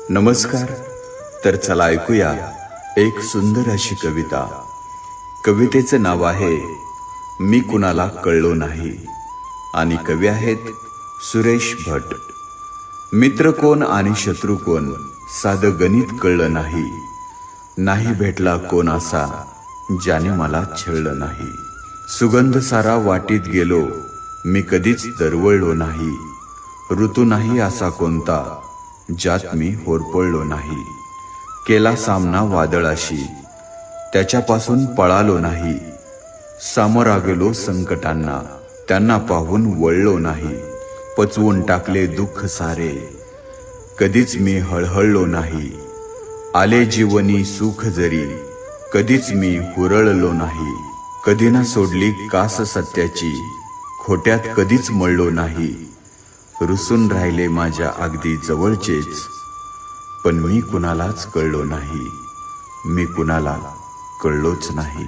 नमस्कार. तर चला ऐकूया एक सुंदर अशी कविता. कवितेचं नाव आहे मी कुणाला कळलो नाही आणि कवी आहेत सुरेश भट. मित्र कोण आणि शत्रू कोण साधं गणित कळलं नाही. नाही भेटला कोण असा ज्याने मला छळलं नाही. सुगंध सारा वाटीत गेलो मी कधीच दरवळलो नाही. ऋतू नाही असा कोणता ज्यात मी होरपळलो नाही. केला सामना वादळाशी त्याच्यापासून पळालो नाही. सामोरा गेलो संकटांना त्यांना पाहून वळलो नाही. पचवून टाकले दुःख सारे कधीच मी हळहळलो नाही. आले जीवनी सुख जरी कधीच मी हुरळलो नाही. कधी ना सोडली कास सत्याची खोट्यात कधीच मळलो नाही. रुसून राहिले माझ्या अगदी जवळचेच पण मी कुणालाच कळलो नाही. मी कुणाला कळलोच नाही.